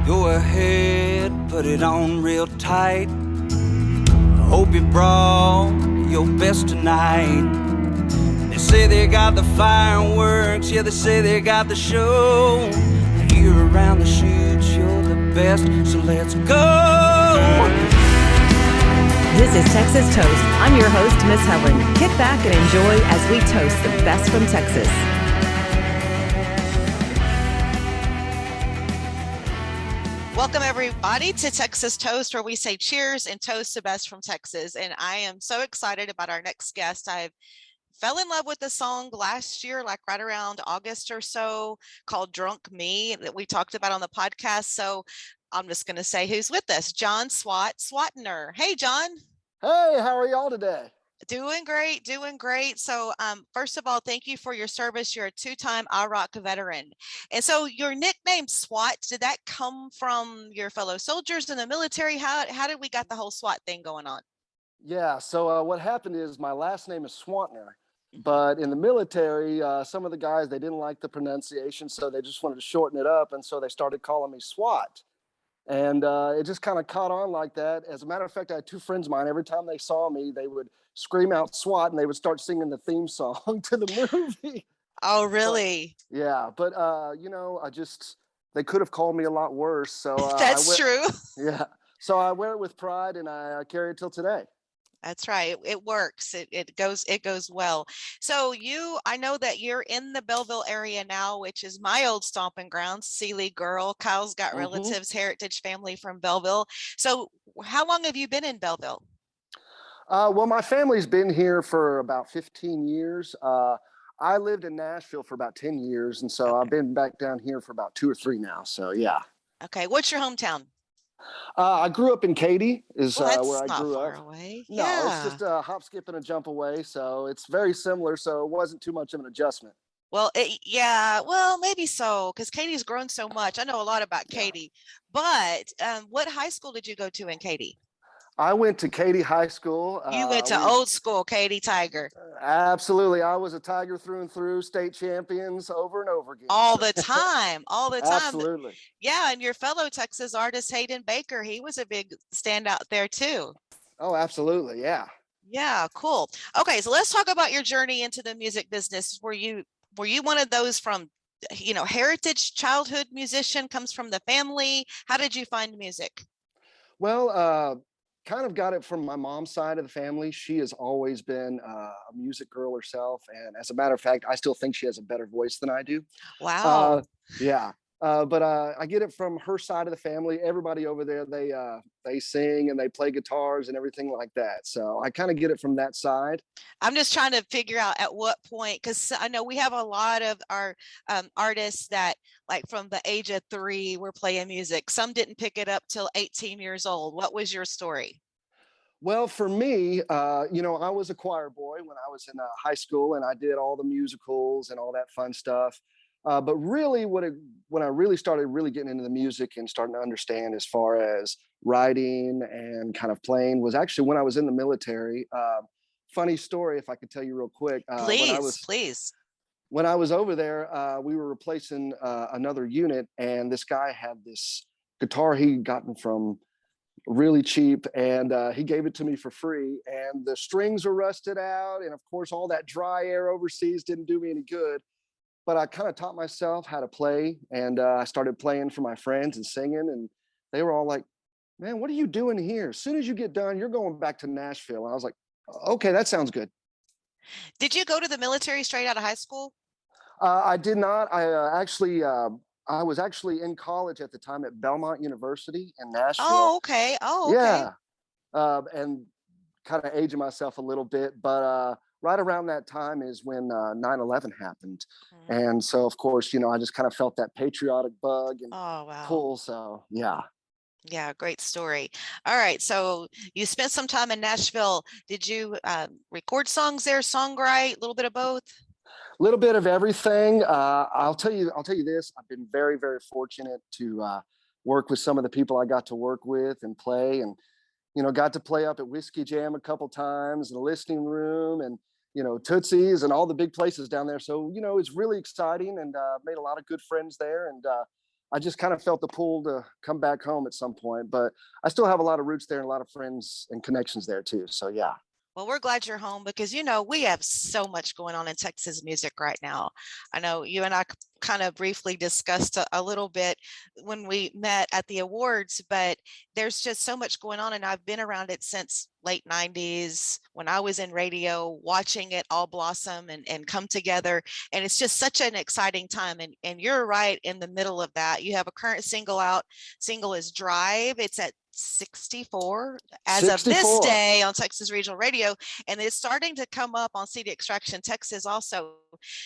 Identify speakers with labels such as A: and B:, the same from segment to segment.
A: Go ahead, put it on real tight. Hope you brought your best tonight. They say they got the fireworks, yeah, they say they got the show. Here around the chutes, you're the best, so let's go.
B: This is Texas Toast. I'm your host, Miss Helen. Kick back and enjoy as we toast the best from Texas.
C: Welcome, everybody, to Texas Toast, where we say cheers and toast the best from Texas. And I am so excited about our next guest. I fell in love with the song last year, like right around August or so, called Drunk Me, that we talked about on the podcast. So I'm just going to say who's with us. John SWAT Swantner. Hey, John.
D: Hey, how are y'all today?
C: Doing great, doing great. So first of all, thank you for your service. You're a two-time Iraq veteran. And so your nickname SWAT, did that come from your fellow soldiers in the military? How did we got the whole SWAT thing going on?
D: Yeah, so what happened is my last name is Swantner, but in the military, some of the guys, they didn't like the pronunciation, so they just wanted to shorten it up, and so they started calling me SWAT. And it just kind of caught on like that. As a matter of fact, I had two friends of mine. Every time they saw me, they would scream out SWAT, and they would start singing the theme song to the movie.
C: Oh, really?
D: But, yeah, but they could have called me a lot worse. So
C: That's true.
D: Yeah, so I wear it with pride, and I carry it till today.
C: That's right. It works. It goes well. So I know that you're in the Belleville area now, which is my old stomping grounds, Sealy girl. Kyle's got relatives, heritage family from Belleville. So how long have you been in Belleville?
D: Well, my family's been here for about 15 years. I lived in Nashville for about 10 years. And so I've been back down here for about 2 or 3 now. So, yeah.
C: Okay. What's your hometown?
D: I grew up in Katy, where I grew up.
C: That's not far away.
D: No,
C: yeah.
D: It's just a hop, skip, and a jump away. So it's very similar. So it wasn't too much of an adjustment.
C: Well, maybe so, because Katy's grown so much. I know a lot about Katy, but what high school did you go to in Katy?
D: I went to Katy High School.
C: You went to old school Katy Tiger.
D: Absolutely. I was a Tiger through and through, state champions over and over again.
C: All the time.
D: Absolutely.
C: Yeah, and your fellow Texas artist, Hayden Baker, he was a big standout there too.
D: Oh, absolutely. Yeah.
C: Yeah, cool. Okay, so let's talk about your journey into the music business. Were you one of those from, heritage childhood musician, comes from the family? How did you find music?
D: Well, kind of got it from my mom's side of the family. She has always been a music girl herself. And as a matter of fact, I still think she has a better voice than I do.
C: Wow.
D: Yeah. But I get it from her side of the family. Everybody over there, they sing and they play guitars and everything like that. So I kind of get it from that side.
C: I'm just trying to figure out at what point, because I know we have a lot of our artists that, like, from the age of 3 were playing music. Some didn't pick it up till 18 years old. What was your story?
D: Well, for me, I was a choir boy when I was in high school, and I did all the musicals and all that fun stuff. But really, when I really started getting into the music and starting to understand as far as writing and kind of playing was actually when I was in the military. Funny story, if I could tell you real quick.
C: Please.
D: When I was over there, we were replacing another unit, and this guy had this guitar he'd gotten from really cheap, and he gave it to me for free, and the strings were rusted out, and of course all that dry air overseas didn't do me any good. But I kind of taught myself how to play, and I started playing for my friends and singing, and they were all like, "Man, what are you doing here? As soon as you get done, you're going back to Nashville." And I was like, "Okay, that sounds good."
C: Did you go to the military straight out of high school?
D: I did not. I was actually in college at the time at Belmont University in Nashville.
C: Oh, okay.
D: Yeah, and kind of aging myself a little bit, but right around that time is when 9/11 happened. And so, of course, I just kind of felt that patriotic bug and pull. So, yeah.
C: Yeah, great story. All right. So you spent some time in Nashville. Did you record songs there, songwrite, a little bit of both?
D: A little bit of everything. I'll tell you this. I've been very, very fortunate to work with some of the people I got to work with and play, and got to play up at Whiskey Jam a couple times, in the listening room, and Tootsie's and all the big places down there. So it's really exciting, and made a lot of good friends there, and I just kind of felt the pull to come back home at some point. But I still have a lot of roots there and a lot of friends and connections there too. So yeah.
C: Well, we're glad you're home because, you know, we have so much going on in Texas music right now. I know you and I kind of briefly discussed a little bit when we met at the awards, but there's just so much going on. And I've been around it since late 90s when I was in radio, watching it all blossom and come together. And it's just such an exciting time. And you're right in the middle of that. You have a current single out. Single is Drive. It's at 64 as
D: 64.
C: of this day on Texas Regional Radio, and it's starting to come up on CD Extraction Texas also.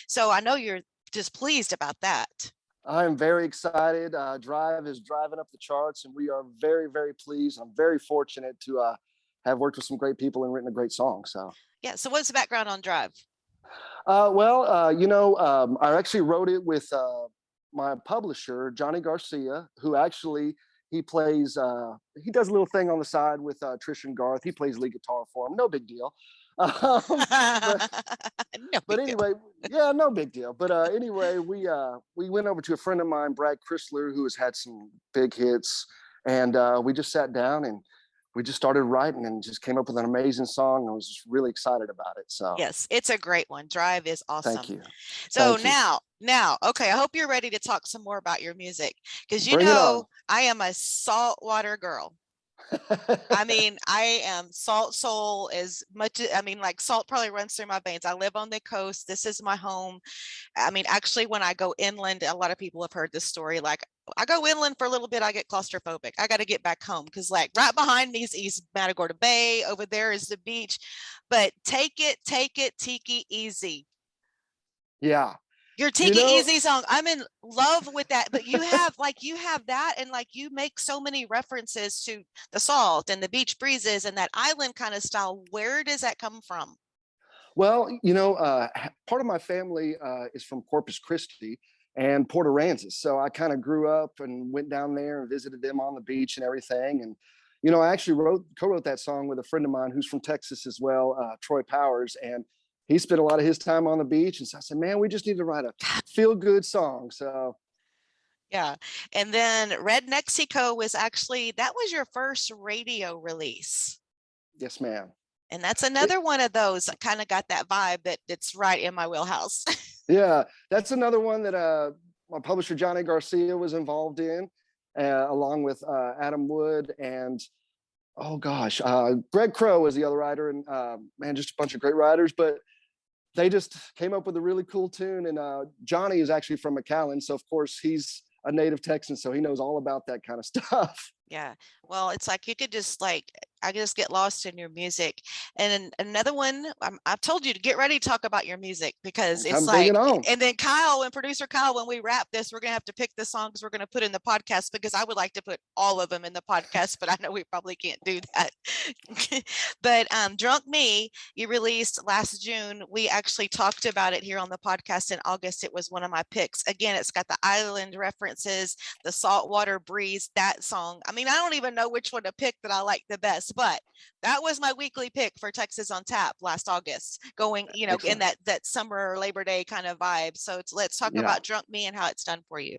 C: So I know you're just pleased about that.
D: I am very excited. Drive is driving up the charts, and we are very, very pleased. I'm very fortunate to have worked with some great people and written a great song. So
C: yeah. So what's the background on Drive?
D: I actually wrote it with my publisher, Johnny Garcia, who actually he plays. He does a little thing on the side with Trish and Garth. He plays lead guitar for him. No big deal. But anyway, yeah, no big deal. But anyway, we went over to a friend of mine, Brad Chrysler, who has had some big hits, and we just sat down and we just started writing and just came up with an amazing song. I was just really excited about it. So
C: yes, it's a great one. Drive is awesome.
D: Thank you.
C: So
D: Thank you.
C: now, okay, I hope you're ready to talk some more about your music because you
D: Bring it
C: know
D: on.
C: I am a saltwater girl. I mean, I am salt soul as much. I mean, like salt probably runs through my veins. I live on the coast. This is my home. I mean, actually, when I go inland, a lot of people have heard this story. Like, I go inland for a little bit, I get claustrophobic. I got to get back home because, like, right behind me is East Matagorda Bay. Over there is the beach. But take it, Tiki Easy.
D: Yeah.
C: Your Tiki Easy song, I'm in love with that. But you have that, and like you make so many references to the salt and the beach breezes and that island kind of style. Where does that come from?
D: Well, part of my family is from Corpus Christi and Port Aransas. So I kind of grew up and went down there and visited them on the beach and everything. And, I actually co-wrote that song with a friend of mine who's from Texas as well, Troy Powers. And he spent a lot of his time on the beach. And so I said, man, we just need to write a feel-good song. So
C: yeah. And then Red Mexico was that was your first radio release.
D: Yes, ma'am.
C: And that's another one of those that kind of got that vibe that's right in my wheelhouse.
D: Yeah, that's another one that my publisher, Johnny Garcia, was involved in, along with Adam Wood and, oh gosh, Greg Crow was the other writer, and man, just a bunch of great writers. But they just came up with a really cool tune. And Johnny is actually from McAllen, so of course he's a native Texan, so he knows all about that kind of stuff.
C: Yeah. Well, it's like you could just I just get lost in your music. And another one, I've told you to get ready to talk about your music because it's and then Kyle and producer Kyle, when we wrap this, we're going to have to pick the songs we're going to put in the podcast because I would like to put all of them in the podcast, but I know we probably can't do that. But Drunk Me, you released last June. We actually talked about it here on the podcast in August. It was one of my picks. Again, it's got the island references, the saltwater breeze, that song. I mean, I don't even know which one to pick that I like the best, but that was my weekly pick for Texas on Tap last August, going,
D: Excellent.
C: In that summer Labor Day kind of vibe. So let's talk about Drunk Me and how it's done for you.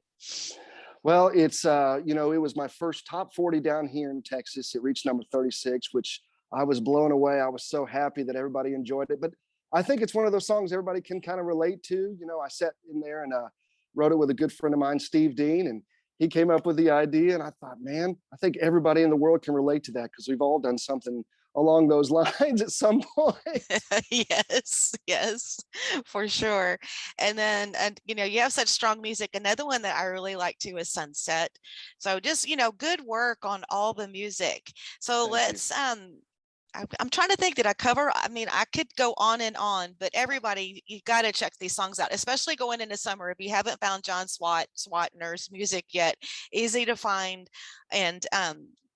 D: Well, it's, it was my first top 40 down here in Texas. It reached number 36, which I was blown away. I was so happy that everybody enjoyed it. But I think it's one of those songs everybody can kind of relate to. I sat in there and wrote it with a good friend of mine, Steve Dean, and he came up with the idea. And I thought, man, I think everybody in the world can relate to that because we've all done something along those lines at some point.
C: yes, for sure. And then, you have such strong music. Another one that I really like too is Sunset. So just, good work on all the music. So let's, I'm trying to think, did I cover? I mean, I could go on and on, but everybody, you got to check these songs out, especially going into summer. If you haven't found John SWAT Swantner's music yet, easy to find. And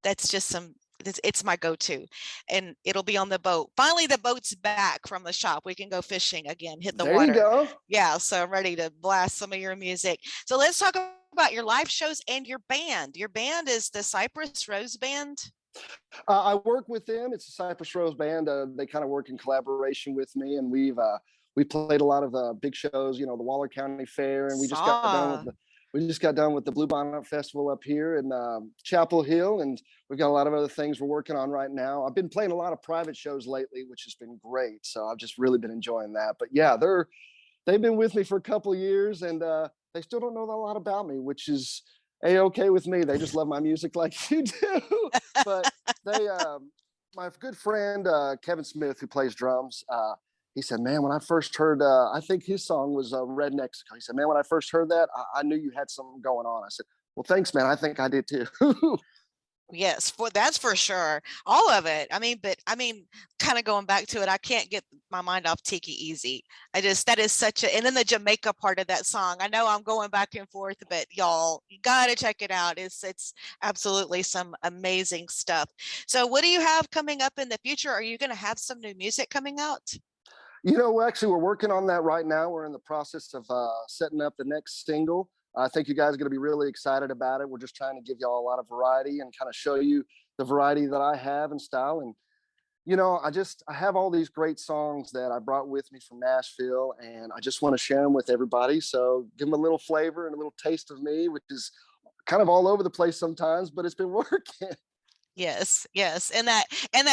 C: that's just it's my go-to, and it'll be on the boat. Finally, the boat's back from the shop. We can go fishing again, hit the water.
D: There you go.
C: Yeah. So I'm ready to blast some of your music. So let's talk about your live shows and your band. Your band is the Cypress Rose Band.
D: I work with them. It's a Cypress Rose Band. They kind of work in collaboration with me, and we played a lot of big shows. The Waller County Fair, and we just got done with we just got done with the Bluebonnet Festival up here in Chapel Hill, and we've got a lot of other things we're working on right now. I've been playing a lot of private shows lately, which has been great. So I've just really been enjoying that. But yeah, they've been with me for a couple of years, and they still don't know a lot about me, which is a-okay with me. They just love my music like you do. But they, my good friend Kevin Smith, who plays drums, he said, man, when I first heard, I think his song was Red Mexico. He said, man, when I first heard that, I knew you had something going on. I said, well, thanks, man. I think I did too.
C: Yes, that's for sure. All of it. Kind of going back to it, I can't get my mind off Tiki Easy. That is such a, and then the Jamaica part of that song. I know I'm going back and forth, but y'all, you gotta check it out. It's absolutely some amazing stuff. So what do you have coming up in the future? Are you going to have some new music coming out?
D: Actually, we're working on that right now. We're in the process of setting up the next single. I think you guys are going to be really excited about it. We're just trying to give y'all a lot of variety and kind of show you the variety that I have in style. And, I have all these great songs that I brought with me from Nashville, and I just want to share them with everybody. So give them a little flavor and a little taste of me, which is kind of all over the place sometimes, but it's been working.
C: Yes, yes. And that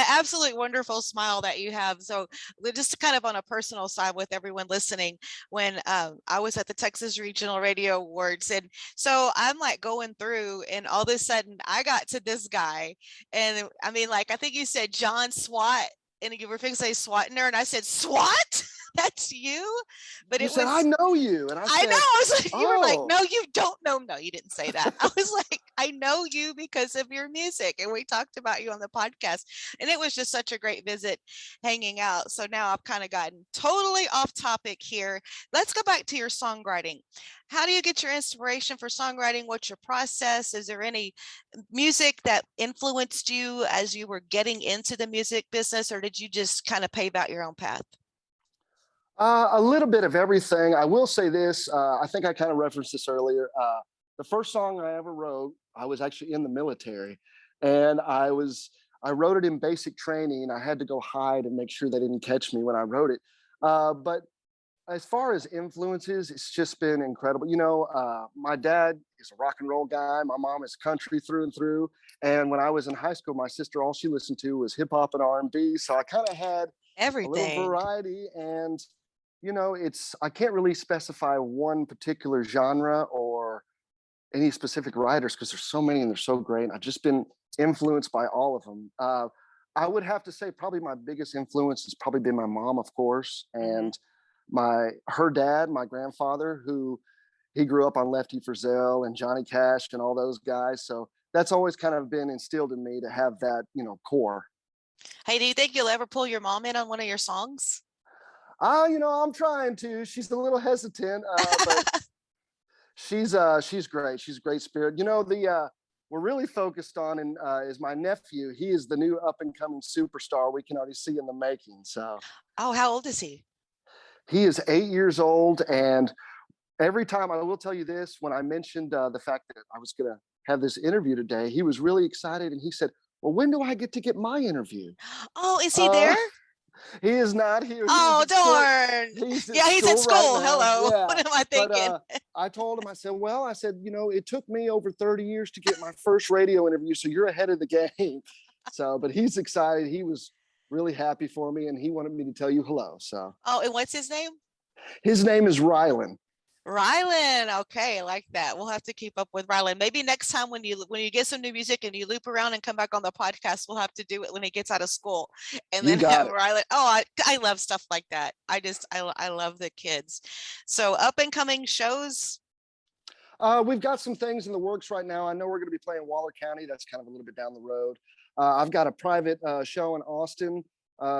C: absolute wonderful smile that you have. So just kind of on a personal side with everyone listening, when I was at the Texas Regional Radio Awards, and so I'm like going through, and all of a sudden I got to this guy, and I think you said John SWAT, and you were fixing to say Swantner, and I said, SWAT? That's you? But
D: You
C: it
D: said,
C: was,
D: I know you. And I
C: I
D: said,
C: know. I was like, you were like,
D: oh.
C: no, you don't know. No, you didn't say that. I was like, I know you because of your music. And we talked about you on the podcast. And it was just such a great visit hanging out. So now I've kind of gotten totally off topic here. Let's go back to your songwriting. How do you get your inspiration for songwriting? What's your process? Is there any music that influenced you as you were getting into the music business, or did you just kind of pave out your own path?
D: A little bit of everything. I will say this. I think I kind of referenced this earlier. The first song I ever wrote, I was actually in the military, and I wrote it in basic training. I had to go hide and make sure they didn't catch me when I wrote it. But as far as influences, it's just been incredible. My dad is a rock and roll guy. My mom is country through and through. And when I was in high school, my sister, all she listened to was hip hop and R&B. So I kind of had
C: everything,
D: a little variety. And I can't really specify one particular genre or any specific writers because there's so many and they're so great. I've just been influenced by all of them. I would have to say probably my biggest influence has probably been my mom, of course, and her dad, my grandfather, who he grew up on Lefty Frizzell and Johnny Cash and all those guys. So that's always kind of been instilled in me to have that, core.
C: Hey, do you think you'll ever pull your mom in on one of your songs?
D: I'm trying to. She's a little hesitant, but she's great. She's a great spirit. We're really focused on is my nephew. He is the new up and coming superstar. We can already see in the making. So,
C: oh, how old is he?
D: He is 8 years old, and every time I will tell you this, when I mentioned the fact that I was going to have this interview today, he was really excited, and he said, "Well, when do I get my interview?"
C: Oh, is he there?
D: He is not here.
C: Oh, darn. He's at school.
D: Right.
C: Hello.
D: Yeah.
C: What am I thinking?
D: But, I told him, I said, it took me over 30 years to get my first radio interview. So you're ahead of the game. But he's excited. He was really happy for me, and he wanted me to tell you hello. So.
C: Oh, and what's his name?
D: His name is Rylan.
C: Rylan. Okay, I like that. We'll have to keep up with Rylan. Maybe next time when you get some new music and you loop around and come back on the podcast, we'll have to do it when he gets out of school, and then have Rylan. Oh, I love stuff like that. I love the kids. So up and coming shows.
D: We've got some things in the works right now. I know we're going to be playing Waller County. That's kind of a little bit down the road. I've got a private show in Austin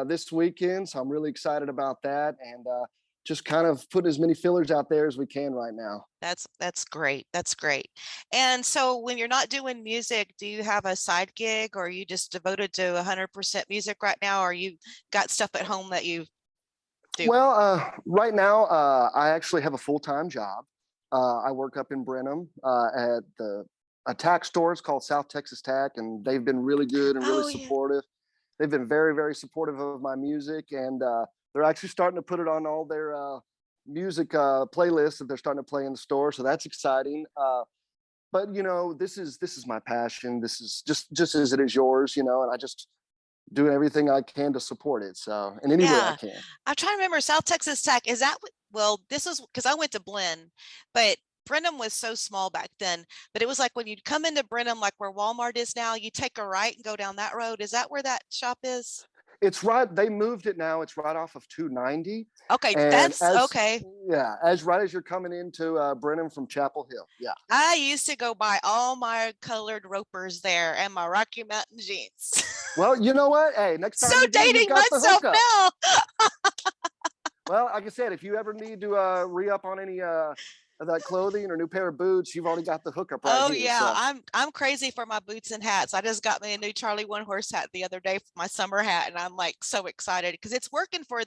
D: this weekend, so I'm really excited about that. And just kind of putting as many fillers out there as we can right now.
C: That's great. That's great. And so when you're not doing music, do you have a side gig, or are you just devoted to 100% music right now? Or you got stuff at home that you do?
D: Well, right now, I actually have a full-time job. I work up in Brenham at a tax store. It's called South Texas Tax, and they've been really good and really supportive. They've been very, very supportive of my music, and they're actually starting to put it on all their music playlists that they're starting to play in the store, so that's exciting. But this is my passion. This is just as it is yours, and I just doing everything I can to support it. So in any way I can.
C: I'm trying to remember South Texas Tech. Is that well? This is because I went to Blinn, but Brenham was so small back then. But it was like when you'd come into Brenham, like where Walmart is now, you take a right and go down that road. Is that where that shop is?
D: It's right. They moved it now. It's right off of 290.
C: Okay, that's okay.
D: Yeah, right as you're coming into Brenham from Chapel Hill. Yeah.
C: I used to go buy all my colored ropers there and my Rocky Mountain jeans.
D: Well, you know what? Hey, next time.
C: So dating myself now.
D: Well, like I said, if you ever need to re-up on any of that clothing or new pair of boots, you've already got the hookup right here.
C: Yeah,
D: so.
C: I'm crazy for my boots and hats. I just got me a new Charlie One Horse hat the other day for my summer hat, and I'm like so excited because it's working for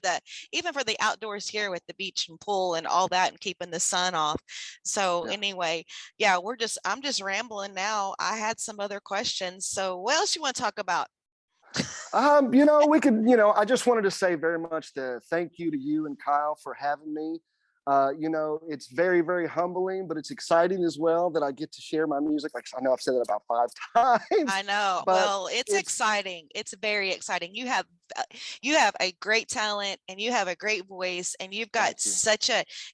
C: even for the outdoors here with the beach and pool and all that and keeping the sun off. So anyway, yeah, I'm just rambling now. I had some other questions. So what else you want to talk about?
D: We could, I just wanted to say very much the thank you to you and Kyle for having me. It's very, very humbling, but it's exciting as well that I get to share my music. Like I know I've said it about 5 times.
C: I know. Well, it's exciting. It's very exciting. You have a great talent and you have a great voice and you've got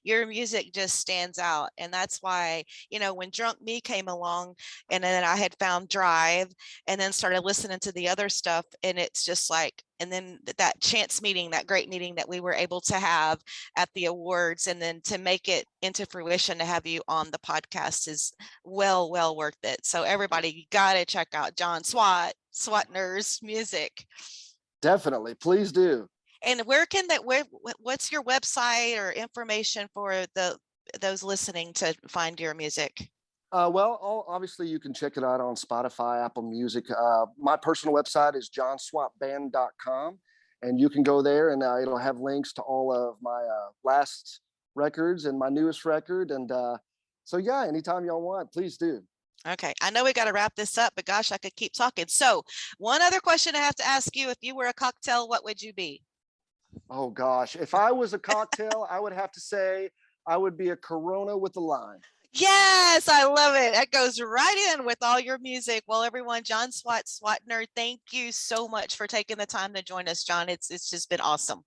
C: your music just stands out. And that's why, when Drunk Me came along and then I had found Drive and then started listening to the other stuff, and it's just like, and then that chance meeting, that great meeting that we were able to have at the awards, and then to make it into fruition to have you on the podcast is well worth it. So everybody, you got to check out John Swatner's music.
D: Definitely. Please do.
C: And what's your website or information for those listening to find your music?
D: Obviously you can check it out on Spotify, Apple Music. My personal website is johnswatband.com, and you can go there and it'll have links to all of my last records and my newest record. And so yeah, anytime y'all want, please do.
C: Okay, I know we got to wrap this up, but gosh, I could keep talking. So one other question I have to ask you: if you were a cocktail, what would you be?
D: Oh gosh, if I was a cocktail, I would have to say I would be a Corona with a lime.
C: Yes, I love it. That goes right in with all your music. Well, everyone, John SWAT Swantner, thank you so much for taking the time to join us, John. It's just been awesome.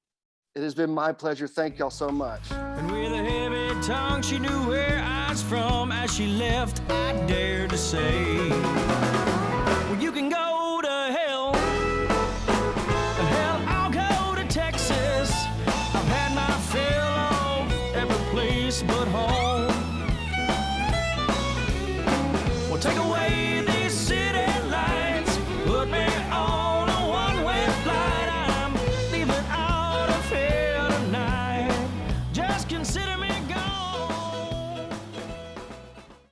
D: It has been my pleasure. Thank y'all so much.
A: And with a heavy tongue, she knew where I was from. As she left, I dared to say, well, you can go to hell. Hell, I'll go to Texas. I've had my fill of every place but home. Well, take away